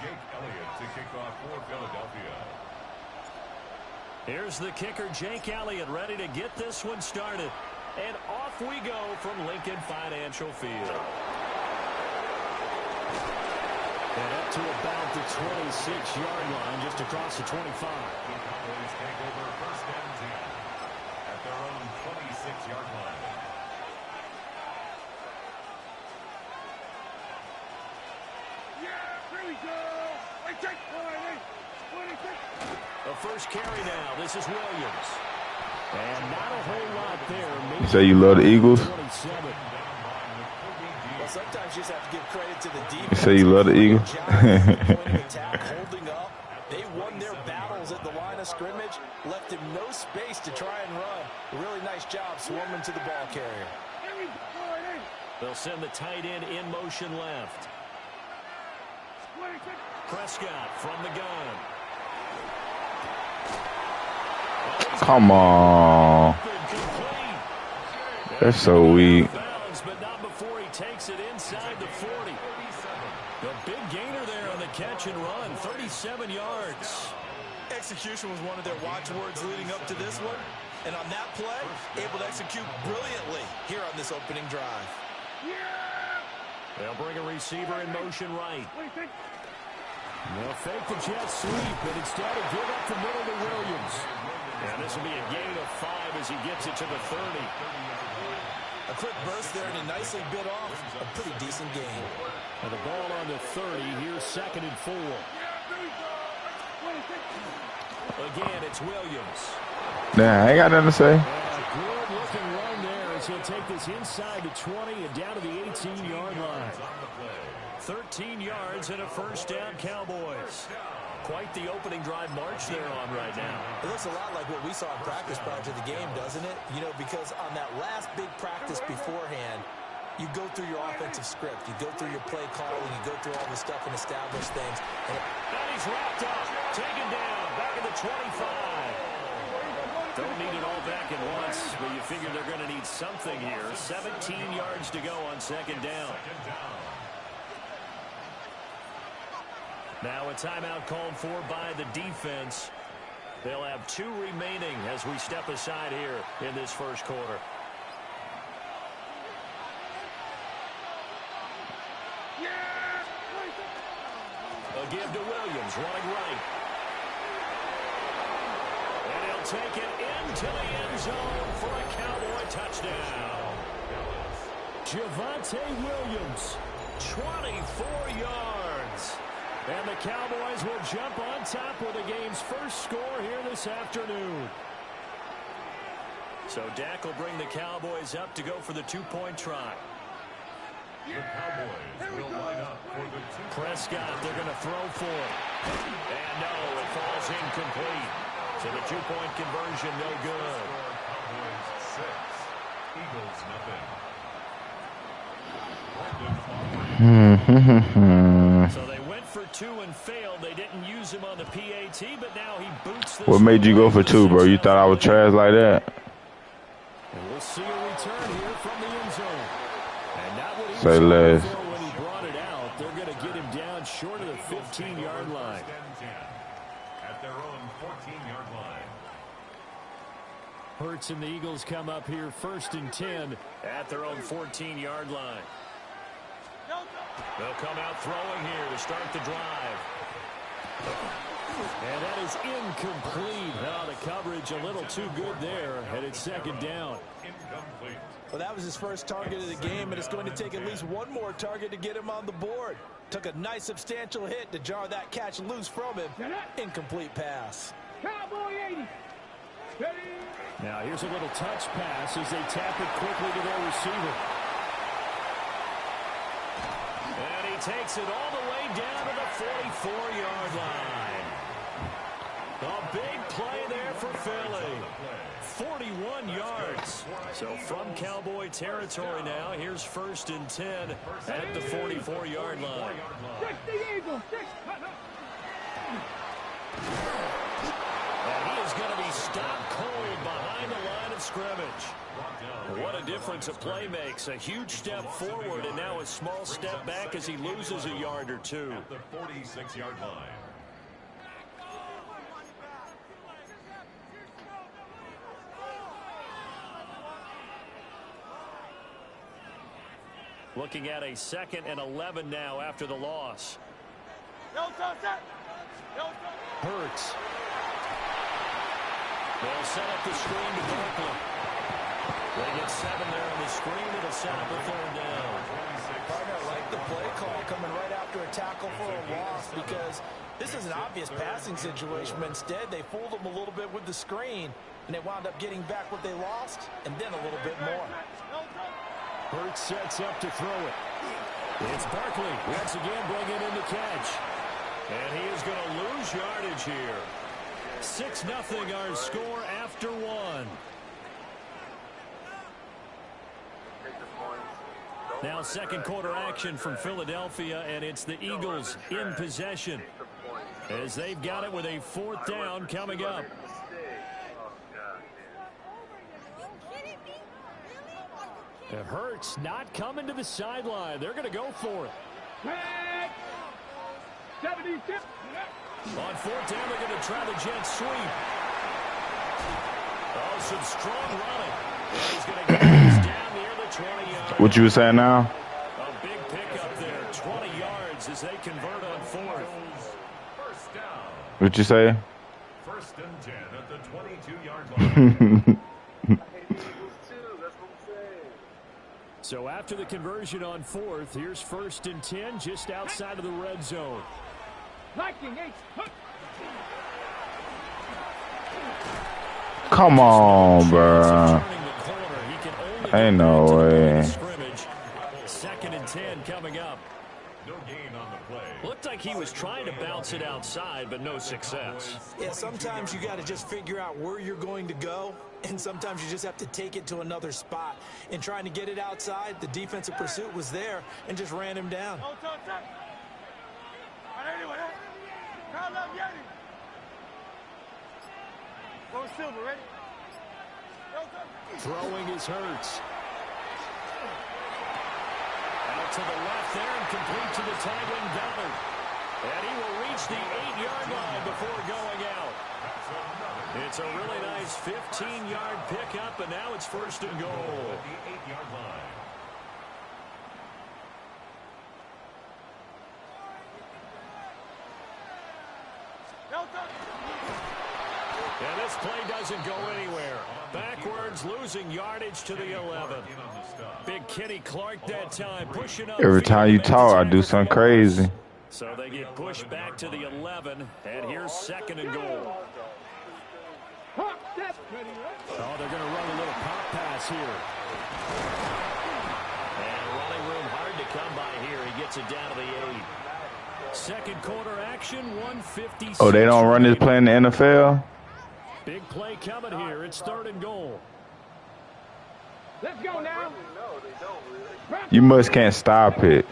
Jake Elliott to kick off for Philadelphia. Here's the kicker, Jake Elliott, ready to get this one started. And off we go from Lincoln Financial Field. And up to about the 26-yard line, just across the 25. The Cowboys take over first and 10 at their own 26-yard line. Yeah, here we go. A first carry now. This is Williams. And not a whole lot there. You say you love the Eagles? Well, sometimes you just have to give credit to the defense. You say you love the Eagles? Holding up. They won their battles at the line of scrimmage, left him no space to try and run. A really nice job swarming to the ball carrier. They'll send the tight end in motion left. Prescott from the gun. Come on. That's so weak. But not before he takes it inside the 40. The big gainer there on the catch and run, 37 yards. Execution was one of their watchwords leading up to this one. And on that play, able to execute brilliantly here on this opening drive. They'll bring a receiver in motion right. They'll fake the jet sweep, but instead of give up the middle to Williams. And this will be a gain of 5 as he gets it to the 30. A quick burst there, and he nicely bit off a pretty decent gain. And the ball on the 30. Here's 2nd and 4. Again, it's Williams. Nah, I ain't got nothing to say. And a good-looking run there as he'll take this inside the 20 and down to the 18-yard line. 13 yards and a first down, Cowboys. Quite the opening drive march they're on right now. It looks a lot like what we saw in practice prior to the game, doesn't it? You know, because on that last big practice beforehand, you go through your offensive script. You go through your play calling. You go through all the stuff and establish things. And he's wrapped up, taken down, back at the 25. Don't need it all back at once, but you figure they're going to need something here. 17 yards to go on 2nd down. Now a timeout called for by the defense. They'll have 2 remaining as we step aside here in this first quarter. A give to Williams, running right. And he'll take it into the end zone for a Cowboy touchdown. Javonte Williams, 24 yards. And the Cowboys will jump on top with the game's first score here this afternoon. So Dak will bring the Cowboys up to go for the 2-point try. The Cowboys will line up for the 2. Prescott, they're going to throw for it. And no, it falls incomplete. So the 2-point conversion, no good. Cowboys 6, Eagles nothing. So they went for 2 and failed. They didn't use him on the PAT, but now he boots this. What made you go for 2, bro? You thought I was trash like that? And we'll see a return here from the end zone. And not what he Say was less. for when he brought it out. They're going to get him down short of the 15-yard line. At their own 14-yard line. Hurts and the Eagles come up here 1st and 10 at their own 14-yard line. They'll come out throwing here to start the drive. And that is incomplete. Now the coverage a little too good there, and it's 2nd down. Incomplete. Well, that was his first target of the game, and it's going to take at least one more target to get him on the board. Took a nice substantial hit to jar that catch loose from him. Incomplete pass. Cowboy 80. Now here's a little touch pass as they tap it quickly to their receiver. And he takes it all the way down to the 44-yard line. A big play there for Philly. 41 yards. So from Cowboy territory now, here's 1st and 10 at the 44-yard line. And he is going to be stopped cold behind the line of scrimmage. scrimmage. What a difference a play makes. A huge step forward and now a small step back as he loses a yard or two. At the 46-yard line. Looking at a 2nd and 11 now after the loss. Hurts. They'll set up the screen to Barkley. They get 7 there on the screen. It'll set up a 3rd down. Partner, like the play call coming right after a tackle for a loss, because this is an obvious passing situation, but instead they fooled them a little bit with the screen, and they wound up getting back what they lost and then a little bit more. Hurts sets up to throw it. It's Barkley once again bringing in the catch. And he is going to lose yardage here. 6-0 our score after 1. Now 2nd quarter action from Philadelphia, and it's the Eagles in possession as they've got it with a 4th down coming up. It hurts not coming to the sideline. They're going to go for it. On 4th down, they're going to try the jet sweep. Oh, some strong running. And he's going to get this down near the 20-yard. What you were saying now? A big pickup there, 20 yards as they convert on 4th. First down. What you say? 1st and 10 at the 22-yard line. So after the conversion on 4th, here's 1st and 10 just outside of the red zone. Come on, bro. Ain't no way. 2nd and 10 coming up. No gain on the play. Looked like he was trying to bounce it outside, but no success. Yeah, sometimes you got to just figure out where you're going to go, and sometimes you just have to take it to another spot. In trying to get it outside, the defensive pursuit was there and just ran him down. Throwing his Hurts. Out to the left there and complete to the tight end Ballard. And he will reach the 8-yard line before going out. It's a really nice 15-yard pickup, and now it's 1st and goal. At the 8-yard line. And this play doesn't go anywhere. Backwards, losing yardage to the 11. Big Kenny Clark that time, pushing up. Every time you talk, I do something crazy. So they get pushed back to the 11, and here's 2nd and goal. Oh, they're going to run a little pop pass here. And running room hard to come by here. He gets it down to the 8. 2nd quarter action, 156. Oh, they don't run this play in the NFL? Big play coming here. It's 3rd and goal. Let's go now. You must can't stop it.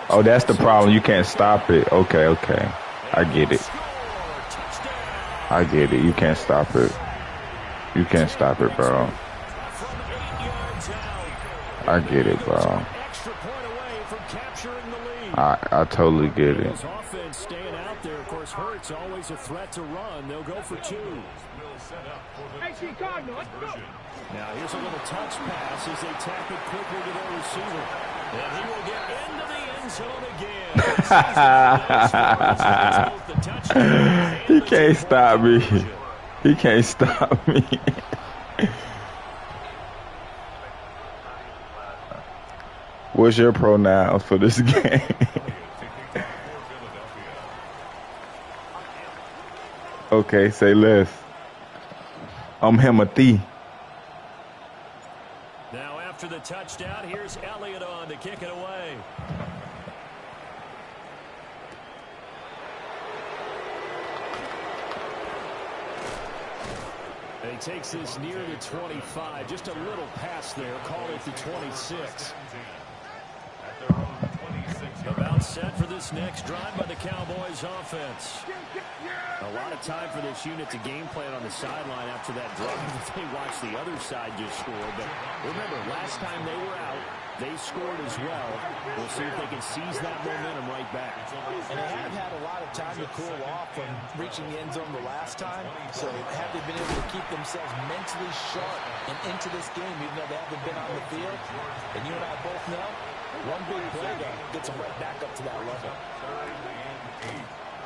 Oh, that's the problem. You can't stop it. Okay, okay. I get it. I get it. You can't stop it. You can't stop it, bro. I get it, bro. I totally get it. Offense staying out there. Of course, Hurts always a threat to run. They'll go for 2. Now here's a little touch pass as they tap it quickly to their receiver. And he will get into the end zone again. He can't stop me. He can't stop me. What's your pronouns for this game? Okay, say less. I'm Himothy. Now after the touchdown, here's Elliott on to kick it away. And he takes this near the 25. Just a little pass there. Call it the 26. At their own 26. About set for this next drive by the Cowboys offense. A lot of time for this unit to game plan on the sideline after that drive. They watched the other side just score. But remember, last time they were out, they scored as well. We'll see if they can seize that momentum right back. And they have had a lot of time to cool off from reaching the end zone the last time. So have they been able to keep themselves mentally sharp and into this game, even though they haven't been on the field? And you and I both know, one big play gets them right back up to that level.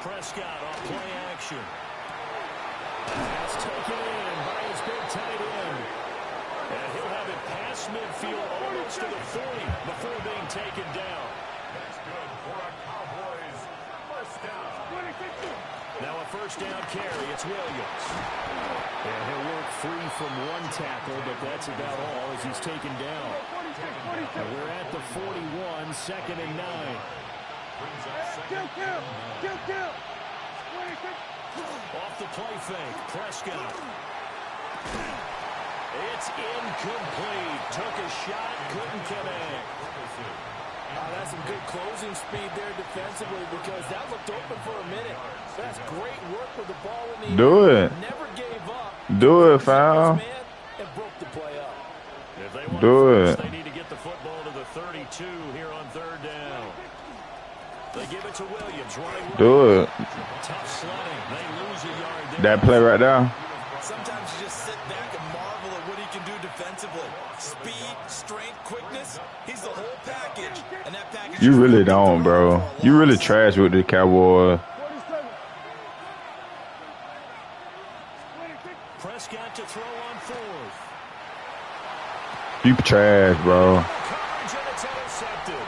Prescott off play action. That's taken in by his big tight end. And he'll have it past midfield almost to the 40 before being taken down. That's good for a Cowboys first down. Now a first down carry. It's Williams. And he'll work free from one tackle, but that's about all as he's taken down. And we're at the 41, 2nd and 9. Off the play fake. Prescott. It's incomplete. Took a shot, couldn't connect. That's some good closing speed there defensively because that looked open for a minute. That's great work with the ball in the air. Do it. Never gave up. Do it, foul. And broke the play up. If they want Do first, it. they need to get the football to the 32 here on third down. They give it to Williams. Running Do it. tough sledding. They lose a yard there. That play right there. Sometimes you just sit back and marvel at what he can do defensively. Speed, strength, quickness. He's the whole package. And that package. You really don't, bro. You really trash with the Cowboys. Prescott to throw on fourth. You trash, bro. Coverage and it's intercepted.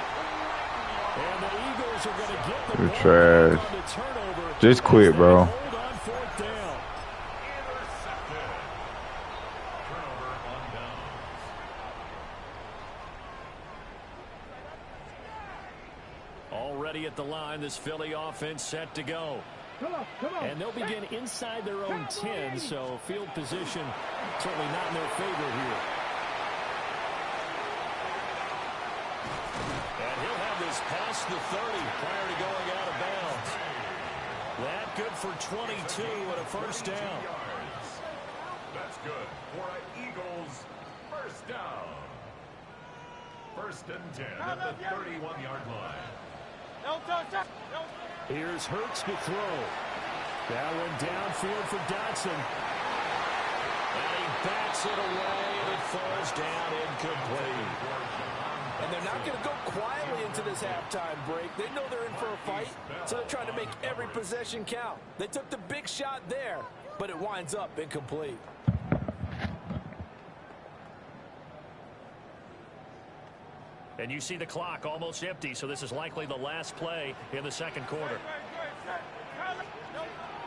And the Eagles are going to get the You ball trash. on the turnover. Just quit, bro. Hold on fourth down. Intercepted. Turnover on downs. Already at the line, this Philly offense set to go. And they'll begin inside their own 10, so field position certainly not in their favor here. And he'll have this past the 30 prior to going out of bounds. That good for 22 and a first down. That's good for an Eagles first down. First and 10 at the 31-yard line. Here's Hurts to throw. That one downfield for Dotson. And he bats it away, and it falls down incomplete. And they're not going to go quietly into this halftime break. They know they're in for a fight, so they're trying to make every possession count. They took the big shot there, but it winds up incomplete. And you see the clock almost empty, so this is likely the last play in the second quarter.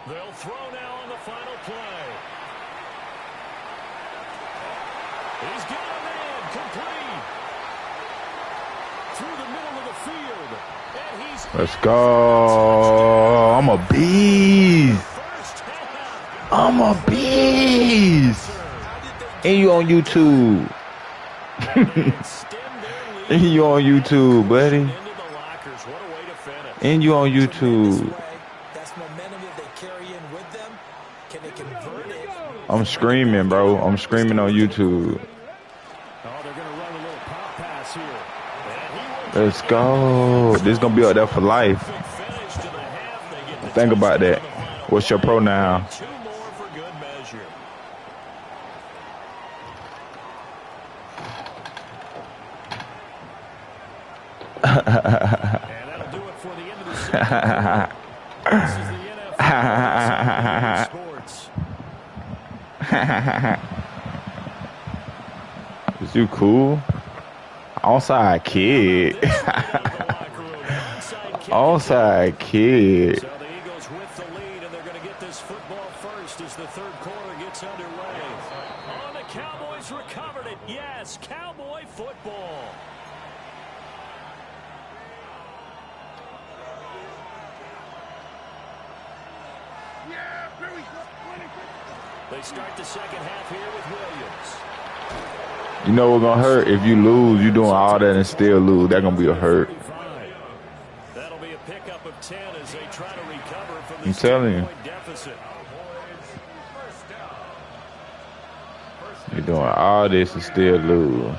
They'll throw now on the final play. He's got him in, complete. Through the middle of the field. And he's Let's go. I'm a beast. I'm a beast. And you on YouTube. And you on YouTube, buddy. And you on YouTube. That's momentum that they carry in with them. Can they convert it? I'm screaming, bro. I'm screaming on YouTube. Oh, they're going to run a little pop pass here. Let's go. This is going to be up there for life. Think about that. What's your pronoun? Two more for good measure. And that'll do it for the end of the season. This is the NFL Sports. Is you cool? Onside kid. Onside kid. So the Eagles with the lead, and they're going to get this football first as the third quarter gets underway. Oh, the Cowboys recovered it. Yes, Cowboy football. They start the second half here with Williams. You know what's going to hurt? If you lose, you doing all that and still lose. That's going to be a hurt. That'll I'm telling you. You're doing all this and still lose.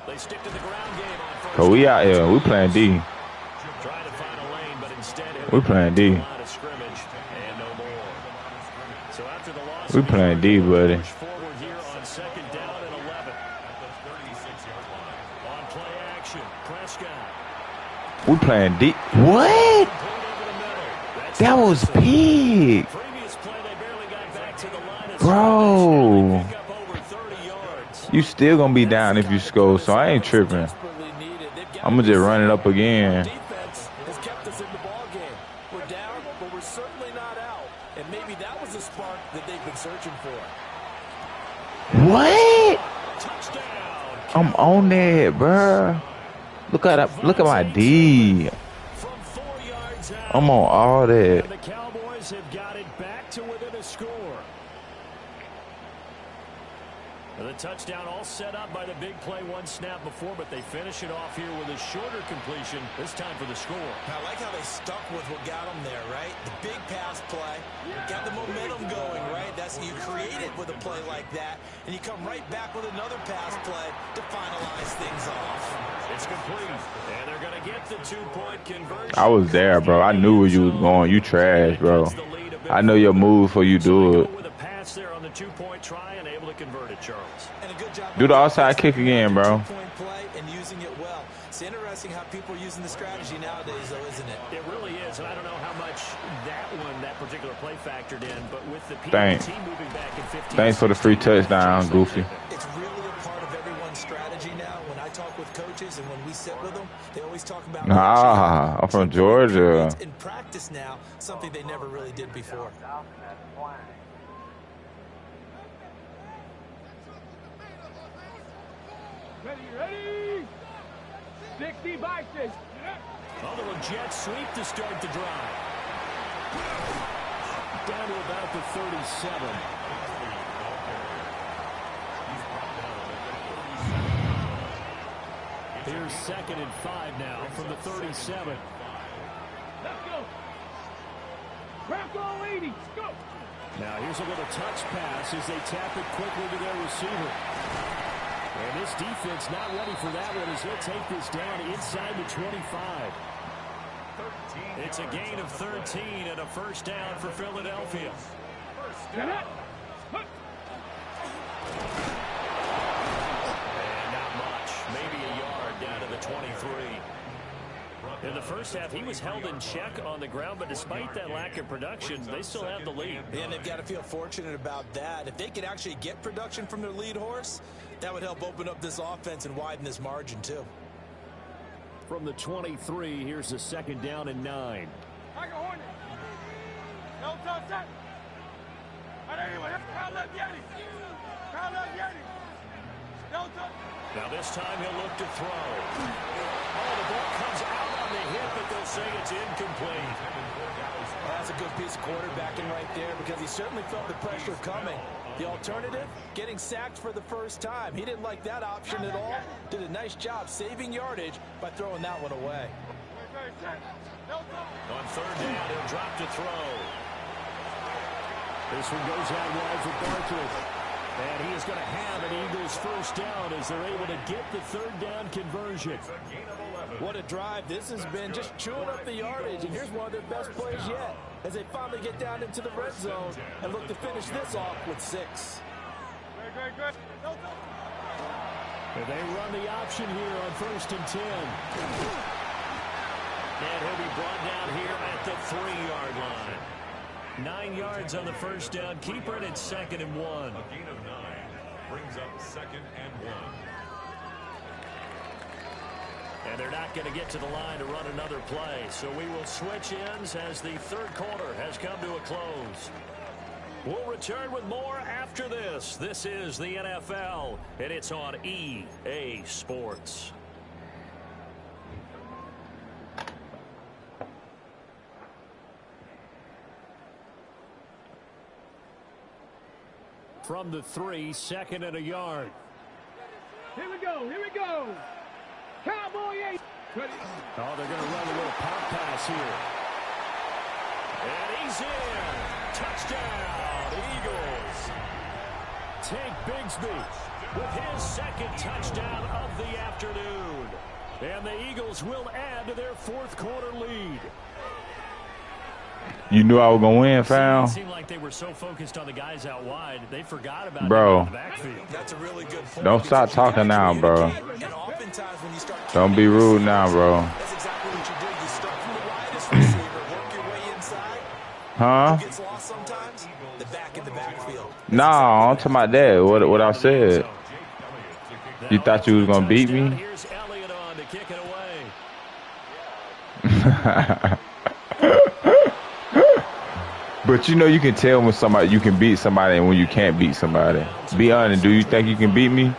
They stick to the ground game on first. Cause we out here, we playing D. Trying to find a lane, but instead We playing D. line of scrimmage and no more. So after the loss, We playing D, buddy. push forward here on second down and 11. On play action, Prescott. We playing D. What? That was big. Previous play, they barely got back to the line of Bro. pick up over 30 yards. You still gonna be down if you score, so I ain't tripping. I'm gonna just run it up again. Defense has kept us in the ball game. We're down, but we're certainly not out. And maybe that was the spark that they've been searching for. What? Touchdown. I'm on that, bruh. Look at my D. From 4 yards out. I'm on all that. And the Cowboys have got it back to within a score. And the touchdown all set up by the big play one snap before, but they finish it off here with a shorter completion, this time for the score. I like how they stuck with what got them there, right? The big pass play, got the momentum going, right? That's you create it with a play like that, and you come right back with another pass play to finalize things off. It's complete, and they're going to get the 2-point conversion. I was there, bro. I knew where you was going. You trash, bro. I know your move before you do it. With a pass there on the 2-point try and able to convert it, Charles. And a good job Do the outside kick again, bro. 2-point play and using it well. It's interesting how people are using the strategy nowadays, though, isn't it? It really is, and I don't know how much that particular play factored in, but with the Thanks. team moving back in 15. Thanks for the free touchdown, Goofy. It's really a part of everyone's strategy now. When I talk with coaches and when we sit with them, they always talk about Nah, I'm from Georgia. in practice now, something they never really did before. Ready? 60 by 6. A little jet sweep to start the drive. Down to about the 37. Here's 2nd and 5 now from the 37. Let's go. Crack all 80. Go. Now here's a little touch pass as they tap it quickly to their receiver. And this defense not ready for that one as he'll take this down inside the 25. It's a gain of 13 and a first down for Philadelphia. Get it. And not much, maybe a yard down to the 23. In the first half, he was held in check on the ground, but despite that lack of production, they still have the lead. And they've got to feel fortunate about that. If they could actually get production from their lead horse, that would help open up this offense and widen this margin, too. From the 23, here's the 2nd down and 9. Now this time he'll look to throw. Oh, the ball comes out on the hit, but they'll say it's incomplete. That's a good piece of quarterbacking right there because he certainly felt the pressure coming. The alternative, getting sacked for the first time. He didn't like that option at all. Did a nice job saving yardage by throwing that one away. On 3rd down, he'll drop to throw. This one goes out wide for Barkley. And he is going to have an Eagles first down as they're able to get the 3rd down conversion. What a drive this has been, just chewing up the yardage. And here's one of their best plays yet as they finally get down into the red zone and look to finish this off with 6. And they run the option here on 1st and 10. And he'll be brought down here at the 3-yard line. 9 yards on the first down. Keeper it at 2nd and 1. A gain of 9 brings up 2nd and 1. And they're not going to get to the line to run another play. So we will switch ends as the 3rd quarter has come to a close. We'll return with more after this. This is the NFL, and it's on EA Sports. From the 3, 2nd and a yard. Here we go. Here we go. Cowboy 8. Oh, they're going to run a little pop pass here. And he's in. Touchdown, Eagles. Tank Bigsby with his second touchdown of the afternoon. And the Eagles will add to their fourth quarter lead. You knew I was going to win, fam. It seemed like they were so focused on the guys out wide, they forgot about bro. The backfield. That's a really good point. Don't stop talking now, bro. And oftentimes when you start Don't be rude now, bro. that's exactly what you do. You start from the widest receiver, work your way inside. Huh? Who gets lost sometimes? The back in the backfield. No, I'm talking about that. What I said. You thought you was going to beat me? Here's Elliott on to kick it away. But you know you can tell when somebody you can beat somebody and when you can't beat somebody. Be honest, do you think you can beat me?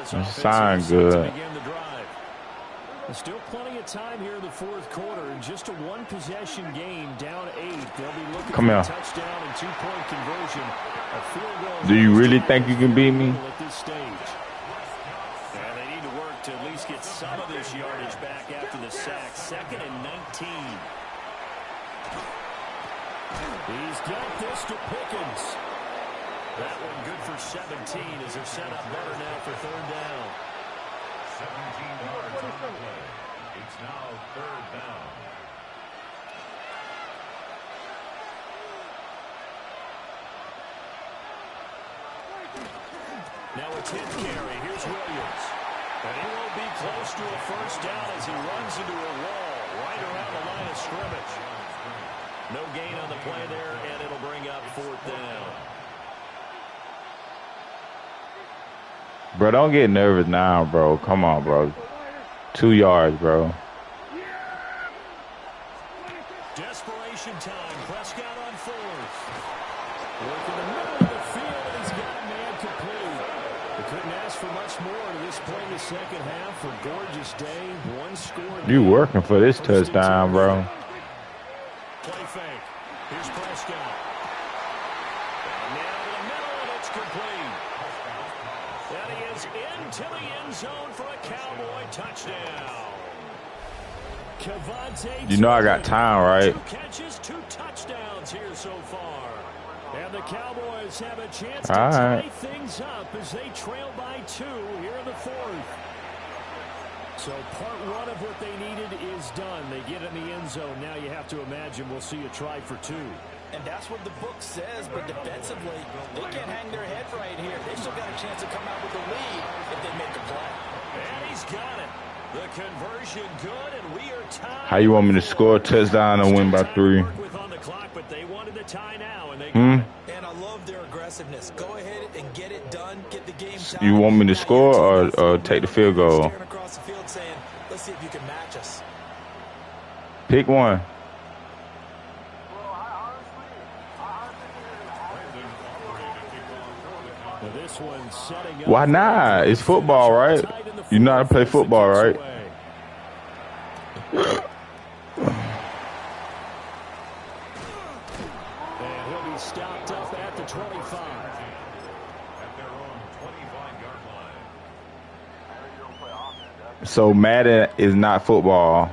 Sign good. There's still plenty of time here in the fourth quarter. Just a one-possession game, down 8. They'll be looking for a touchdown and 2-point conversion. A field goal. Do you really think you can beat me? At this stage. And they need to work to at least get some of this yardage back after the sack. 2nd and 19. He's got this to Pickens. That one good for 17 as they're set up better now for third down. 17 yards on the play. It's now third down. Now a 10th carry. Here's Williams. And he won't be close to a first down as he runs into a wall right around the line of scrimmage. No gain on the play there, and it'll bring up fourth down. Bro, don't get nervous now, bro. Come on, bro. 2 yards, bro. Desperation time. Prescott on fourth. Work in the middle of the field, and he's got a man complete. They couldn't ask for much more to this play in the second half. A gorgeous day. One score. You working for this touchdown, bro. Play fake. Here's Prescott. And now to the middle, and it's complete. And he is into the end zone for a Cowboy touchdown. You know I got time, right? 2 catches, 2 touchdowns here so far. And the Cowboys have a chance to tie things up as they trail by 2 here in the fourth. So part 1 of what they needed is done. They get in the end zone. Now you have to imagine we'll see a try for 2. And that's what the book says, but defensively, they can't hang their head right here. They still got a chance to come out with the lead if they make a play. And he's got it. The conversion good, and we are tied. How you want me to score a touchdown and win by 3? On the clock, but they wanted the tie now, and they And I love their aggressiveness. Go ahead and get it done. Get the game tied. You want me to score or take the field goal? Staring across the field saying, let's see if you can match us. Pick one. This one setting up. Why not? It's football, right? You know how to play football, right? And he'll be stopped up at the 25. At their own 25-yard line. So Madden is not football.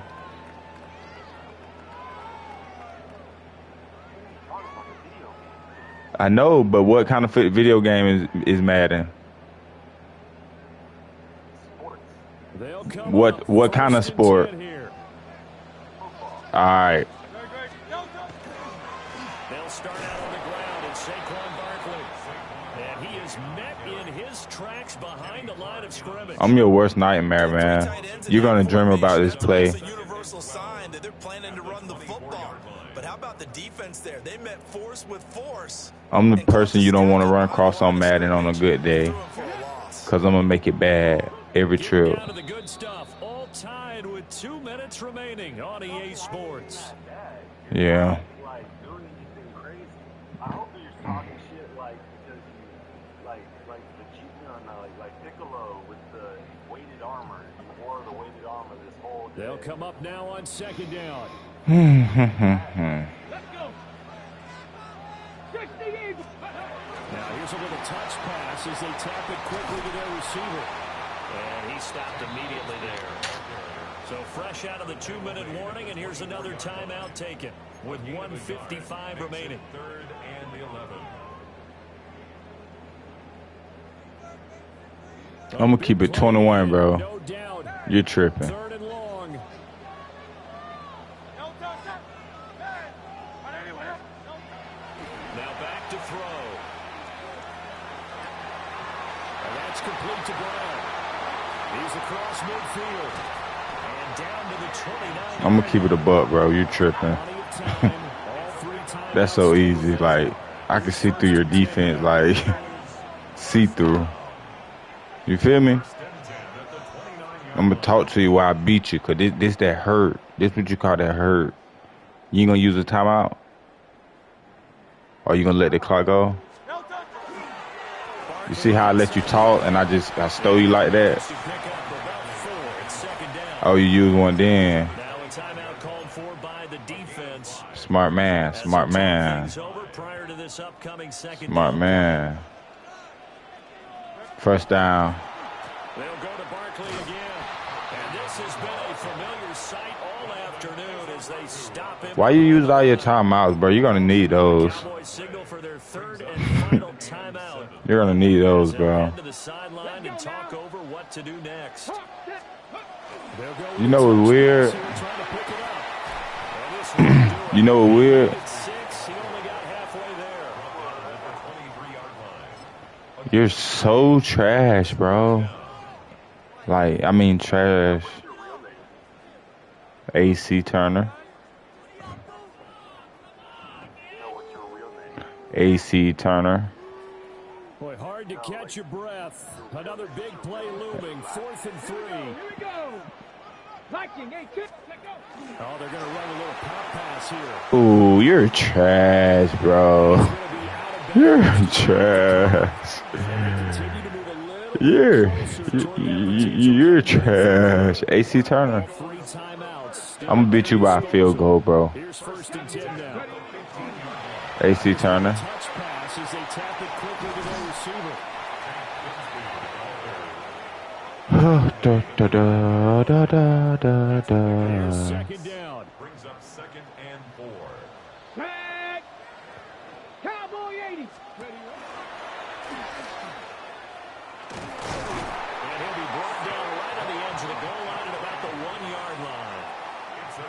I know, but what kind of video game is Madden? What kind of sport? All right. They'll start out on the ground and Saquon Barkley. And he is met in his tracks behind the line of scrimmage. I'm your worst nightmare, man. You're gonna dream about this play. That's a universal sign that they're planning to run the football. But how about the defense there? They met force with force. I'm the person you don't want to run across on Madden on a good day, because I'm going to make it bad every trip. Down to the good stuff, all tied with 2 minutes remaining on EA Sports. Yeah. I hope you're talking shit like because you like the Piccolo with the weighted armor. You wore the weighted armor this whole day. They'll come up now on second down. Let's go. 60 Eagles. Now Here's a little touch pass as they tap it quickly to their receiver. And he stopped immediately there. So fresh out of the 2-minute warning, and here's another timeout taken with 1:55 remaining. Third and 11. I'm going to keep it 21, bro. No doubt. You're tripping. Third and long. Now back to throw. And that's complete to Brown. He's across midfield. And down to the 29. I'm going to keep it a buck, bro. You're tripping. That's so easy. Like, I can see through your defense. Like, see through. You feel me? I'm going to talk to you while I beat you, because this that hurt. This what you call that hurt. You ain't going to use a timeout? Or you going to let the clock go? You see how I let you talk and I stole you like that? Oh, you use one then. Now a timeout called for by the defense. Smart man, smart man. Prior to this upcoming second Smart man. First down. They'll go to Barkley again. And this has been a familiar sight all afternoon as they stop him. Why you use all your timeouts, bro? You're going to need those. Cowboys signal for their third and final timeout. You're going to need those, bro. Head to the sideline and talk over what to do next. You know what's weird? You know what's weird? He only got halfway there. You're so trash, bro. Like, I mean trash. AC Turner. AC Turner. Boy, hard to catch your breath. Another big play looming. 4th and 3. Here we go. Liking, hey, kick, let go. Oh, they're going to run a little pop pass here. Ooh, you're trash, bro. You're trash. You're trash. AC Turner. I'm gonna beat you by a field goal, bro. Here's 1st and 10 now. AC Turner. Touch pass as they tap it quickly to their receiver. Da, da, da, da, da, da, da. Here's 2nd down. Brings up 2nd and 4. Flag. Cowboy 80. Ready, And he'll be brought down right on the edge of the goal line at about the 1-yard line.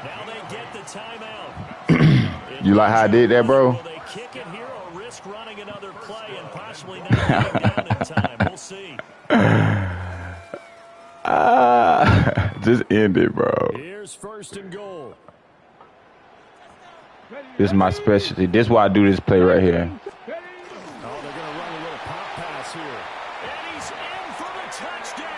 Now they get the timeout. You like how I did that, bro? Will they kick it here or risk running another play and possibly not getting down in time? We'll see. Just end it, bro. Here's 1st and goal. This is my specialty. This is why I do this play right here. Oh, they're going to run a little pop pass here. And he's in for the touchdown.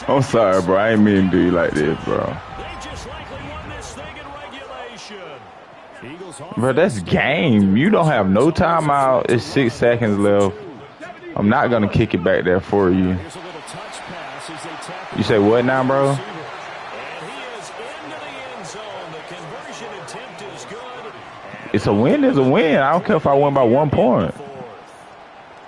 I'm sorry, bro. I ain't mean to do you like this, bro. They just likely won this thing in regulation. Eagles Bro, that's game. You don't have no timeout. It's 6 seconds left. I'm not going to kick it back there for you. Here's a little touch pass as they tap You say what now, bro? And he is into the end zone. The conversion attempt is good. It's a win. It's a win. I don't care if I win by 1 point.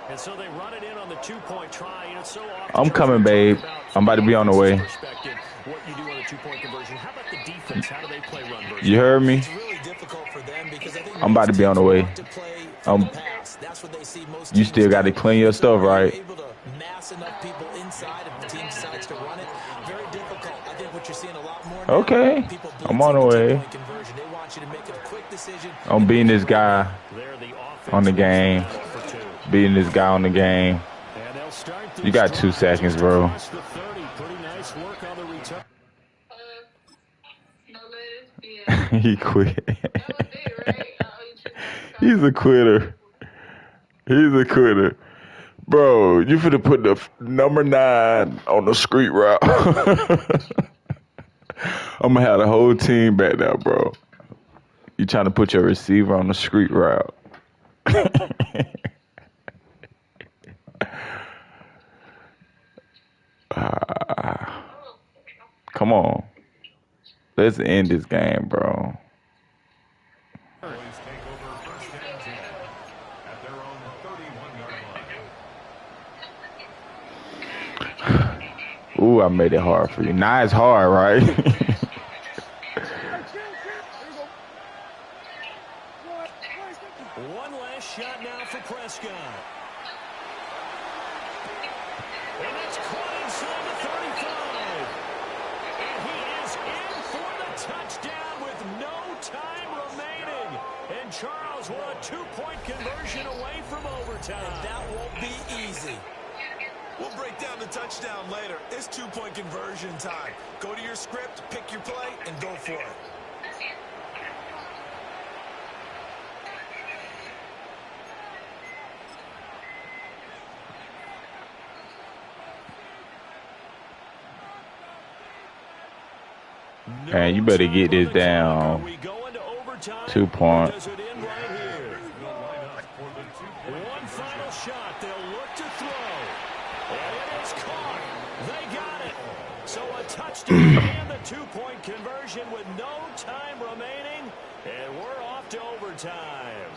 And so they run it in on the 2-point try. And it's so I'm coming, babe. I'm about to be on the way. What you do on a 2-point conversion. How about the defense? How do they play run versus? You heard me? It's really difficult for them because I think I'm about to be on the way. You still got to clean your stuff, right? able to mass enough people inside if the team decides to run it. Very difficult. I think what you're seeing a lot more now, Okay. people I'm on the way. conversion. They want you to make a quick decision. I'm beating this guy on the game. Beating this guy on the game. You got 2 seconds, bro. He quit. He's a quitter. He's a quitter. Bro, you finna put the number 9 on the street route. I'm gonna have the whole team back there, bro. You trying to put your receiver on the street route. Come on. Let's end this game, bro. Take over 1st and 10 at their own Ooh, I made it hard for you. Now it's hard, right? One last shot now for Prescott. And that's caught inside the 35. And he is in for the touchdown with no time remaining. And Charles, we're a 2-point conversion away from overtime. And that won't be easy. We'll break down the touchdown later. It's 2-point conversion time. Go to your script, pick your play, and go for it. Man, you better get this down. 2 points. One final shot. They'll look to throw. And it is caught. They got it. So a touchdown and the 2-point conversion with no time remaining. And we're off to overtime.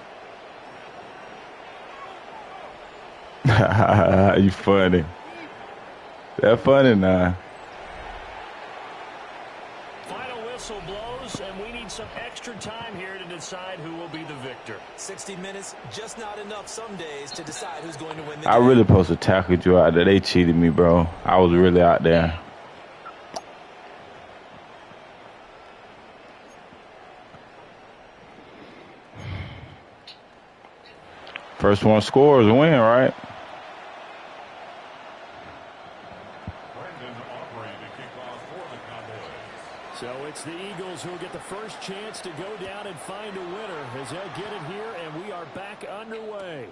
You funny. That funny now. Whistle blows, and we need some extra time here to decide who will be the victor. 60 minutes, just not enough some days to decide who's going to win the I game. really supposed to tackle you out there. They cheated me, bro. I was really out there. First one scores win, right? So it's the Eagles who will get the first chance to go down and find a winner as they'll get it here, and we are back underway.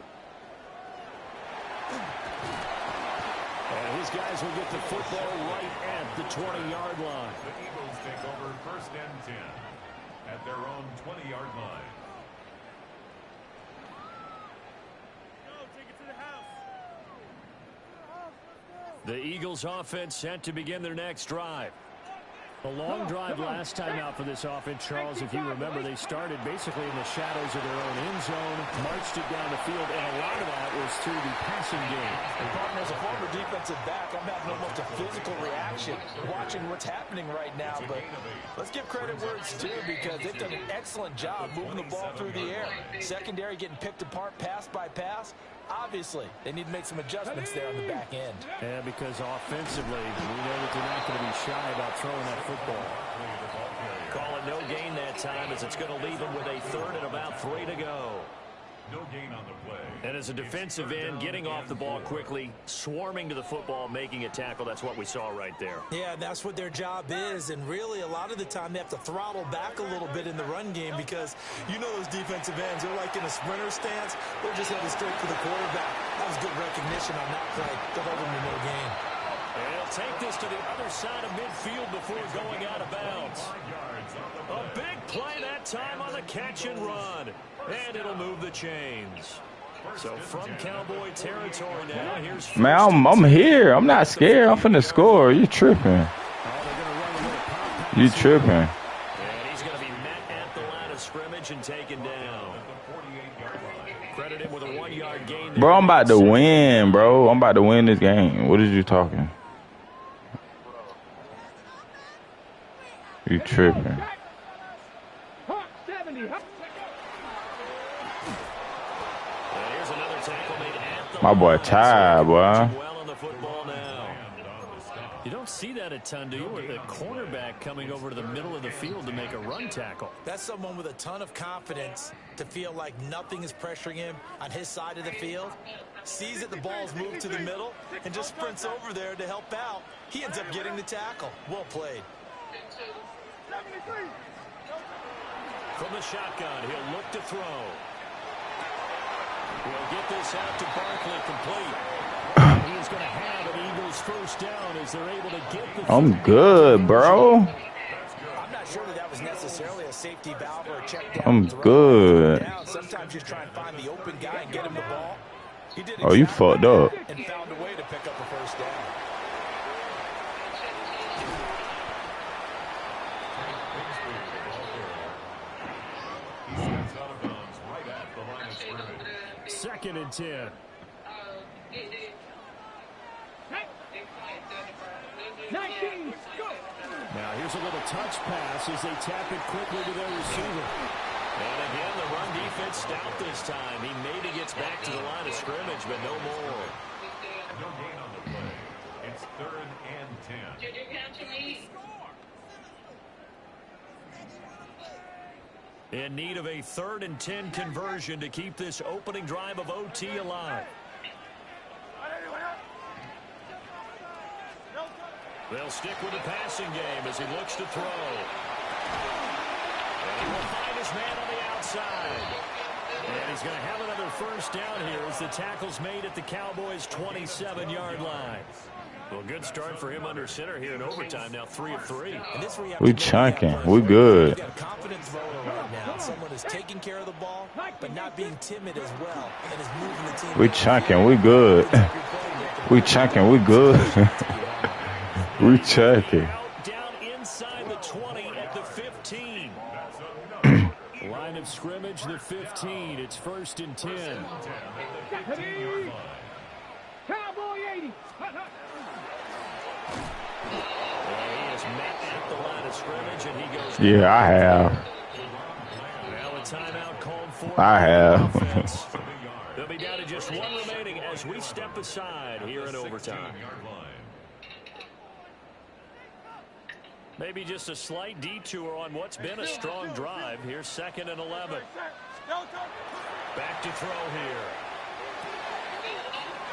And his guys will get the football right at the 20-yard line. The Eagles take over 1st and 10 at their own 20-yard line. The Eagles offense set to begin their next drive. A long drive last time out for this offense, Charles. If you remember, they started basically in the shadows of their own end zone, marched it down the field, and a lot of that was through the passing game. And Barton, as a former defensive back, I'm having almost a physical reaction watching what's happening right now. But let's give credit where it's due, because they've done an excellent job moving the ball through the air. Secondary getting picked apart pass by pass. Obviously, they need to make some adjustments there on the back end. Yeah, because offensively, we know that they're not going to be shy about throwing that football. Call it no gain that time, as it's going to leave them with a 3rd and about 3 to go. No gain on the play. And as a defensive end, getting off the ball quickly, swarming to the football, making a tackle, that's what we saw right there. Yeah, that's what their job is, and really a lot of the time they have to throttle back a little bit in the run game, because you know those defensive ends, they're like in a sprinter stance. They're just headed straight for the quarterback. That was good recognition on that play to hold them to no gain. And he'll take this to the other side of midfield before going out of bounds. A big play that time on the catch and run. And it'll move the chains. So from Cowboy territory now, here's... Man, I'm here. I'm not scared. I'm finna score. You tripping. You tripping. And he's going to be met at the line of scrimmage and taken down. Credit him with a 1-yard gain. Bro, I'm about to win, bro. I'm about to win this game. What is you talking? You tripping. My boy tired, boy. You don't see that a ton, do you? With the cornerback coming over to the middle of the field to make a run tackle. That's someone with a ton of confidence to feel like nothing is pressuring him on his side of the field. Sees that the ball's moved to the middle and just sprints over there to help out. He ends up getting the tackle. Well played. From the shotgun, he'll look to throw. We'll get this out to Barkley complete. He's going to have an Eagles first down as they're able to get the... I'm good, bro. I'm not sure that was necessarily a safety valve or a check down. I'm good. Sometimes you try and find the open guy and get him the ball. He did Oh, you fucked up. and found a way to pick up a first down. Second and 10. 19, go. Now here's a little touch pass as they tap it quickly to their receiver. And again, the run defense stout this time. He maybe gets back to the line of scrimmage, but no more. No gain on the play. It's 3rd and 10. In need of a 3rd and 10 conversion to keep this opening drive of OT alive. They'll stick with the passing game as he looks to throw. And he will find his man on the outside. And he's going to have another first down here as the tackle's made at the Cowboys' 27-yard line. Well, good start for him under center here in overtime. Now 3 of 3. We chunking. We good. Got a confident thrower right now. Someone is taking care of the ball, but not being timid as well, and is moving the team. We chunking. We good. We chunking. We good. We chunking. Down inside the 20 at the 15. Line of scrimmage, the 15. It's 1st and 10. Cowboy 80. He is met at the line of scrimmage, and he goes. Yeah, I have. Now a timeout called for. I have. They'll be down to just 1 remaining as we step aside here in overtime. Maybe just a slight detour on what's been a strong drive. Here's 2nd and 11. Back to throw here.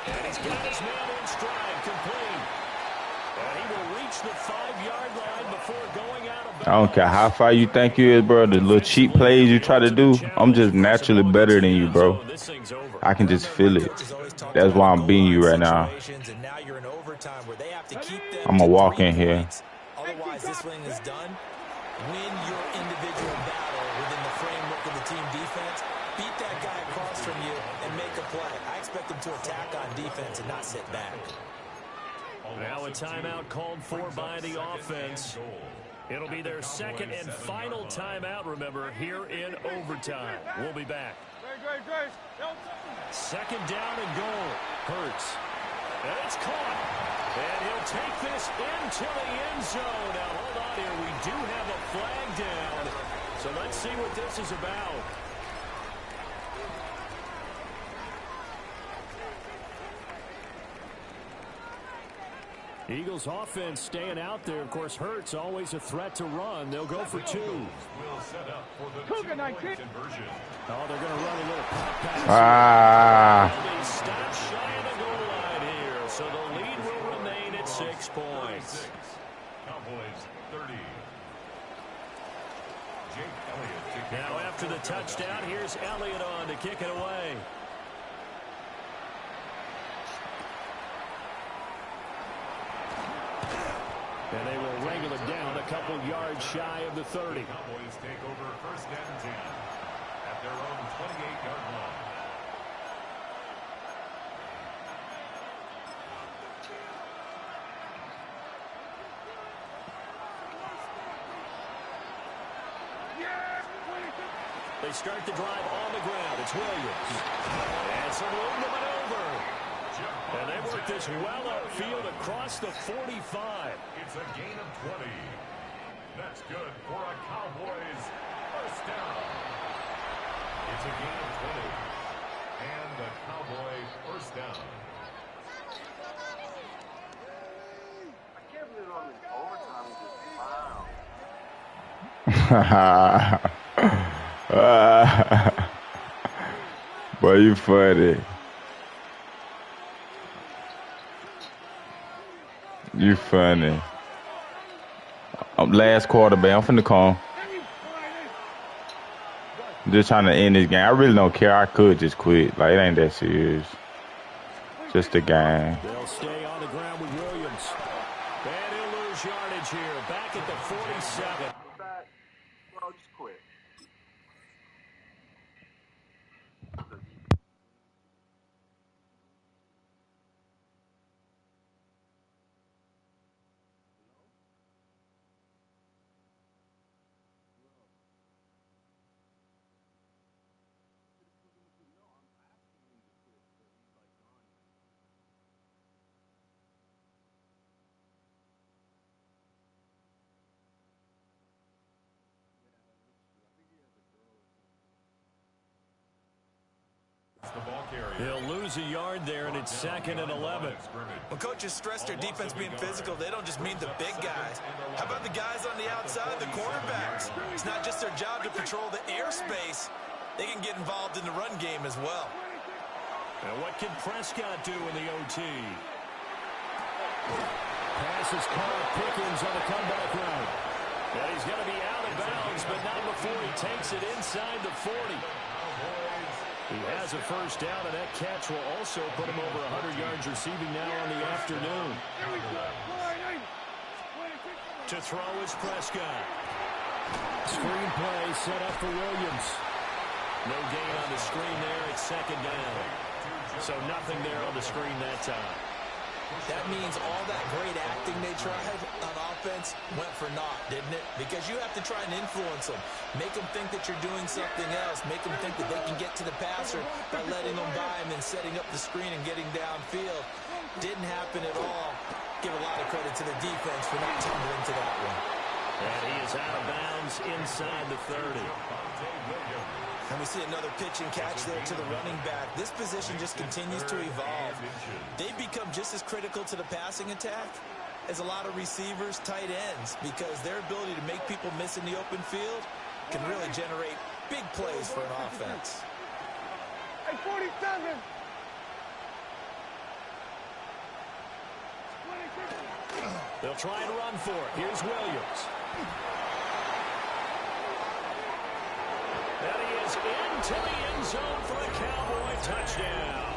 And he's got his man in stride, complete. And he will reach the 5-yard line before going out of bounds. I don't care how far you think you is, bro. The little cheap plays you try to do, I'm just naturally better than you, bro. I can just feel it. That's why I'm beating you right now. I'm going to walk in here. Otherwise, this thing is done. Win your individual battle within the framework of the team defense. Beat that guy across from you and make a play. I expect them to attack on defense and not sit back. Now a timeout called for by the offense. It'll be their 2nd and final timeout, remember, here in overtime. We'll be back. 2nd down and goal. Hurts. And it's caught. And he'll take this into the end zone. Now, hold on here. We do have a flag down. So let's see what this is about. Eagles offense staying out there. Of course, Hurts always a threat to run. They'll go for 2. Cougar 19. Oh, they're going to run a little pop pass. They stop shy of the goal line here. So the lead will remain at 6 points. Cowboys 30. Now after the touchdown, here's Elliott on to kick it away. And they will wrangle it down a couple yards shy of the 30. Cowboys take over 1st and 10 at their own 28-yard line. They start the drive on the ground. It's Williams. And some room to maneuver. And they work this well upfield across the 45. It's a gain of 20. That's good for a Cowboys 1st down. It's a gain of 20. And the Cowboys 1st down. I can't believe on this overtime just Boy, you funny. You funny. Last quarter, man. I'm finna call. Just trying to end this game. I really don't care. I could just quit. Like, it ain't that serious. Just a game. They'll stay on the ground with Williams. And he'll lose yardage here. Back at the 47. back. Well, just quit. He'll lose a yard there, and it's 2nd and 11. When coaches stress their defense being physical, they don't just mean the big guys. How about the guys on the outside, the cornerbacks? It's not just their job to patrol the airspace. They can get involved in the run game as well. And what can Prescott do in the OT? Pass is caught. Pickens on the comeback run. And he's going to be out of bounds, but not before he takes it inside the 40. He has a first down, and that catch will also put him over 100 yards receiving now on the afternoon. To throw is Prescott. Screen play set up for Williams. No gain on the screen there. It's 2nd down. So nothing there on the screen that time. That means all that great acting they tried on offense went for naught, didn't it? Because you have to try and influence them. Make them think that you're doing something else. Make them think that they can get to the passer by letting them by him and setting up the screen and getting downfield. Didn't happen at all. Give a lot of credit to the defense for not tumbling to that one. And he is out of bounds inside the 30. And we see another pitch and catch there to the running back. This position just continues to evolve. They've become just as critical to the passing attack as a lot of receivers, tight ends, because their ability to make people miss in the open field can really generate big plays for an offense. Hey, 47. They'll try and run for it. Here's Williams. And he is into the end zone for a Cowboy touchdown.